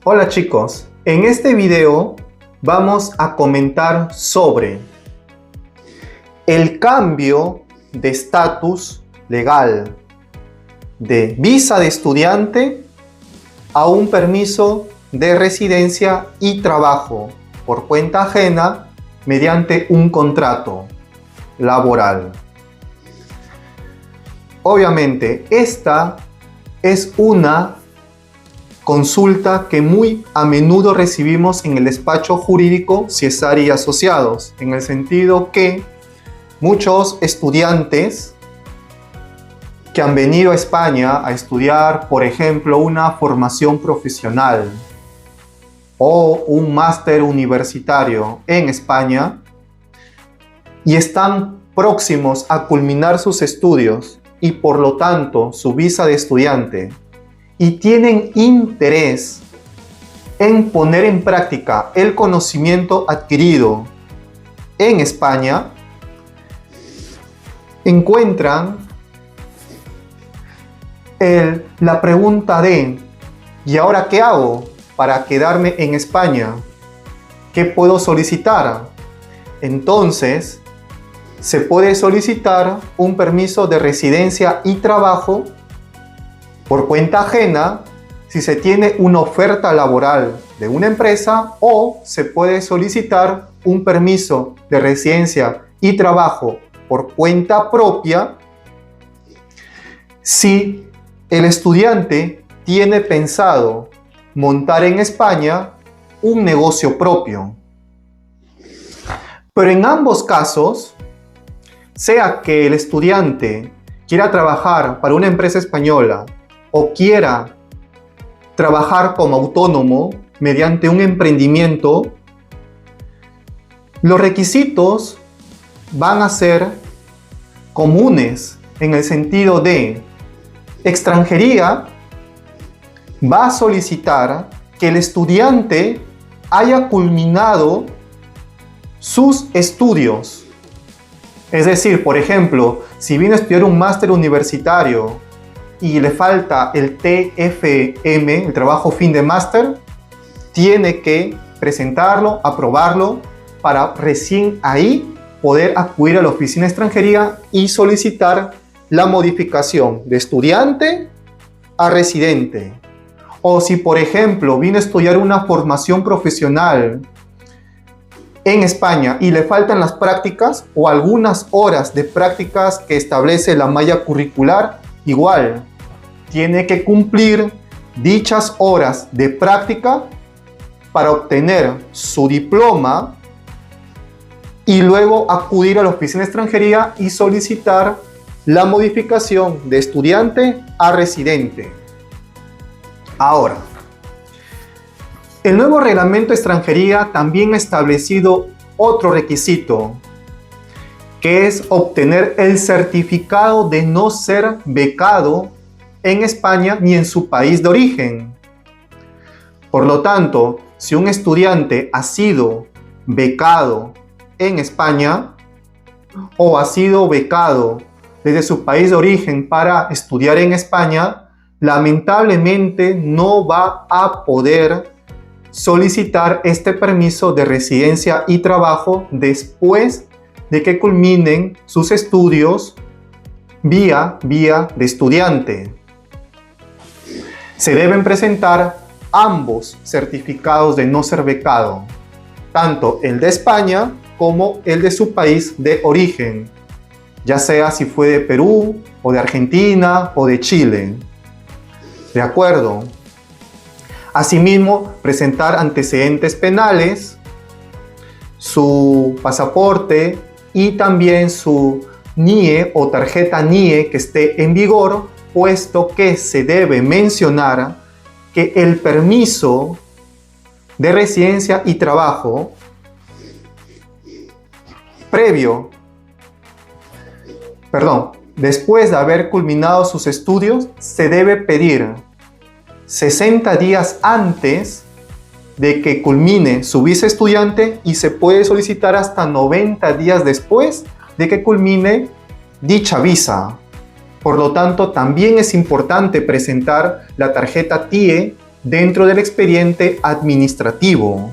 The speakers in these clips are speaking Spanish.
Hola chicos, en este video vamos a comentar sobre el cambio de estatus legal de visa de estudiante a un permiso de residencia y trabajo por cuenta ajena mediante un contrato laboral. Obviamente, esta es una consulta que muy a menudo recibimos en el despacho jurídico Ciesari y Asociados, en el sentido que muchos estudiantes que han venido a España a estudiar, por ejemplo, una formación profesional o un máster universitario en España y están próximos a culminar sus estudios y por lo tanto su visa de estudiante, y tienen interés en poner en práctica el conocimiento adquirido en España, encuentran la pregunta de ¿y ahora qué hago para quedarme en España? ¿Qué puedo solicitar? Entonces, se puede solicitar un permiso de residencia y trabajo por cuenta ajena si se tiene una oferta laboral de una empresa, o se puede solicitar un permiso de residencia y trabajo por cuenta propia si el estudiante tiene pensado montar en España un negocio propio. Pero en ambos casos, sea que el estudiante quiera trabajar para una empresa española o quiera trabajar como autónomo mediante un emprendimiento, los requisitos van a ser comunes en el sentido de extranjería va a solicitar que el estudiante haya culminado sus estudios. Es decir, por ejemplo, si viene a estudiar un máster universitario y le falta el TFM, el trabajo fin de máster, tiene que presentarlo, aprobarlo, para recién ahí poder acudir a la oficina de extranjería y solicitar la modificación de estudiante a residente. O si, por ejemplo, viene a estudiar una formación profesional en España y le faltan las prácticas o algunas horas de prácticas que establece la malla curricular, igual tiene que cumplir dichas horas de práctica para obtener su diploma y luego acudir a la oficina de extranjería y solicitar la modificación de estudiante a residente. Ahora, el nuevo reglamento de extranjería también ha establecido otro requisito, que es obtener el certificado de no ser becado en España ni en su país de origen. Por lo tanto, si un estudiante ha sido becado en España o ha sido becado desde su país de origen para estudiar en España, lamentablemente no va a poder solicitar este permiso de residencia y trabajo después de que culminen sus estudios vía de estudiante. Se deben presentar ambos certificados de no ser becado, tanto el de España como el de su país de origen, ya sea si fue de Perú o de Argentina o de Chile. ¿De acuerdo? Asimismo, presentar antecedentes penales, su pasaporte y también su NIE o tarjeta NIE que esté en vigor, puesto que se debe mencionar que el permiso de residencia y trabajo después de haber culminado sus estudios, se debe pedir 60 días antes de que culmine su visa estudiante y se puede solicitar hasta 90 días después de que culmine dicha visa. Por lo tanto, también es importante presentar la tarjeta TIE dentro del expediente administrativo.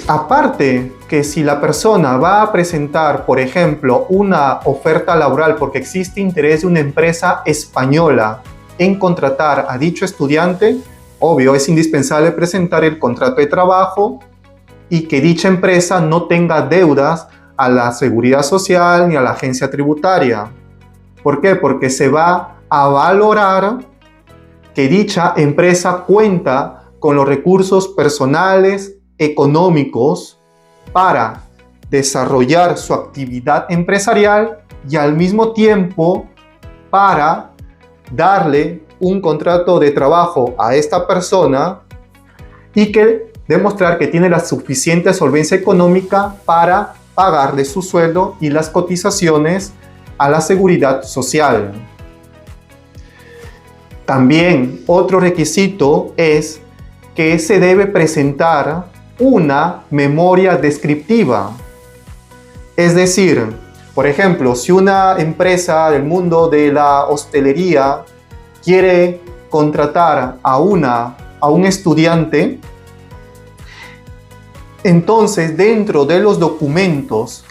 Aparte que si la persona va a presentar, por ejemplo, una oferta laboral porque existe interés de una empresa española en contratar a dicho estudiante, obvio, es indispensable presentar el contrato de trabajo y que dicha empresa no tenga deudas a la Seguridad Social ni a la agencia tributaria. ¿Por qué? Porque se va a valorar que dicha empresa cuenta con los recursos personales, económicos para desarrollar su actividad empresarial y al mismo tiempo para darle un contrato de trabajo a esta persona y que demostrar que tiene la suficiente solvencia económica para pagarle su sueldo y las cotizaciones a la seguridad social. También otro requisito es que se debe presentar una memoria descriptiva. Es decir, por ejemplo, si una empresa del mundo de la hostelería quiere contratar a un estudiante, entonces dentro de los documentos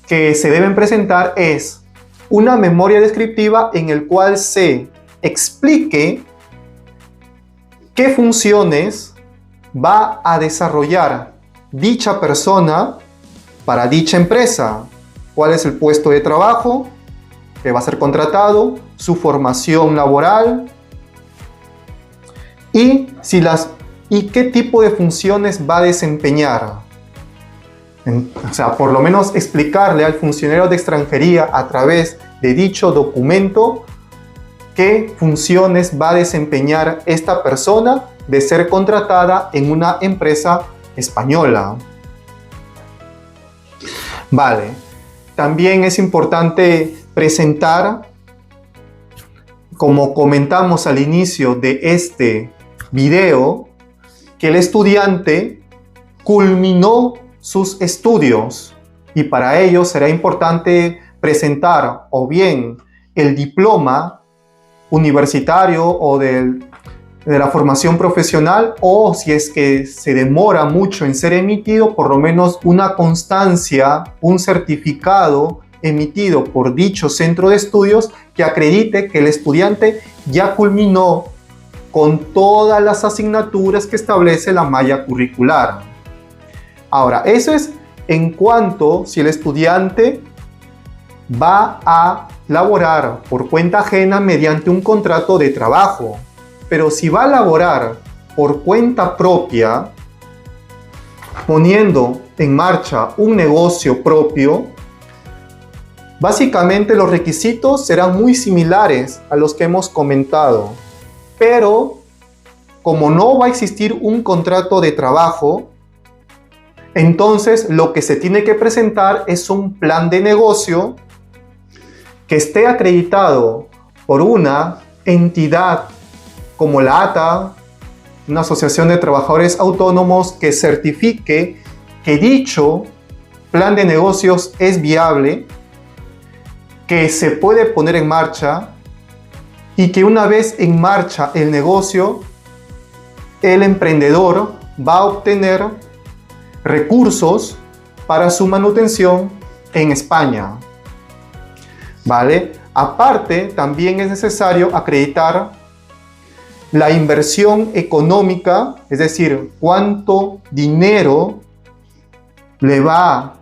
que se deben presentar es una memoria descriptiva en el cual se explique qué funciones va a desarrollar dicha persona para dicha empresa, cuál es el puesto de trabajo que va a ser contratado, su formación laboral y qué tipo de funciones va a desempeñar. O sea, por lo menos explicarle al funcionario de extranjería a través de dicho documento qué funciones va a desempeñar esta persona de ser contratada en una empresa española. Vale, también es importante presentar, como comentamos al inicio de este video, que el estudiante culminó sus estudios y para ello será importante presentar o bien el diploma universitario o de la formación profesional, o si es que se demora mucho en ser emitido, por lo menos una constancia, un certificado emitido por dicho centro de estudios que acredite que el estudiante ya culminó con todas las asignaturas que establece la malla curricular. Ahora, eso es en cuanto si el estudiante va a laborar por cuenta ajena mediante un contrato de trabajo. Pero si va a laborar por cuenta propia, poniendo en marcha un negocio propio, básicamente los requisitos serán muy similares a los que hemos comentado. Pero como no va a existir un contrato de trabajo, entonces lo que se tiene que presentar es un plan de negocio que esté acreditado por una entidad como la ATA, una asociación de trabajadores autónomos, que certifique que dicho plan de negocios es viable, que se puede poner en marcha y que una vez en marcha el negocio, el emprendedor va a obtener recursos para su manutención en España. ¿Vale? Aparte, también es necesario acreditar la inversión económica, es decir, cuánto dinero le va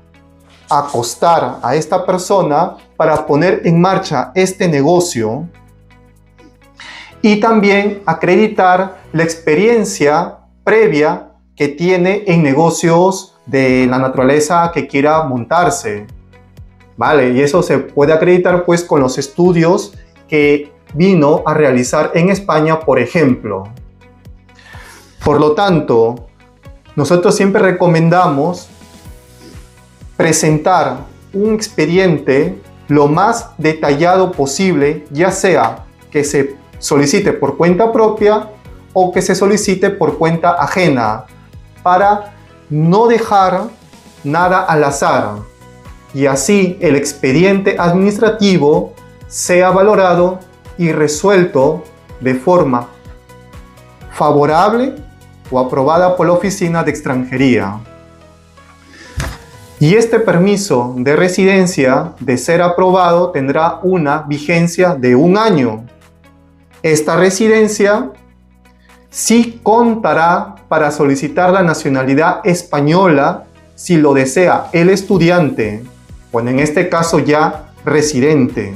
a costar a esta persona para poner en marcha este negocio, y también acreditar la experiencia previa que tiene en negocios de la naturaleza que quiera montarse. Vale, y eso se puede acreditar pues con los estudios que vino a realizar en España, por ejemplo. Por lo tanto, nosotros siempre recomendamos presentar un expediente lo más detallado posible, ya sea que se solicite por cuenta propia o que se solicite por cuenta ajena, para no dejar nada al azar y así el expediente administrativo sea valorado y resuelto de forma favorable o aprobada por la Oficina de Extranjería. Y este permiso de residencia, de ser aprobado, tendrá una vigencia de 1 año. Esta residencia sí contará para solicitar la nacionalidad española si lo desea el estudiante, o en este caso ya residente.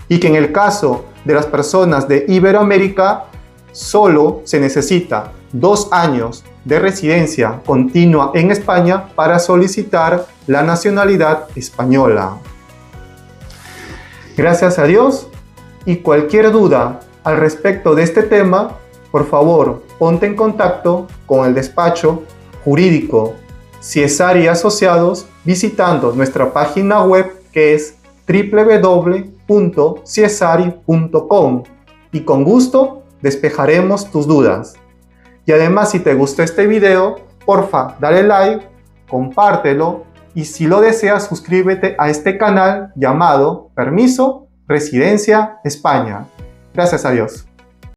Y que en el caso de las personas de Iberoamérica, solo se necesita 2 años de residencia continua en España para solicitar la nacionalidad española. Gracias a Dios, y cualquier duda al respecto de este tema, por favor, ponte en contacto con el despacho jurídico Ciesari y Asociados visitando nuestra página web que es www.ciesari.com y con gusto despejaremos tus dudas. Y además, si te gustó este video, porfa, dale like, compártelo y si lo deseas, suscríbete a este canal llamado Permiso Residencia España. Gracias a Dios.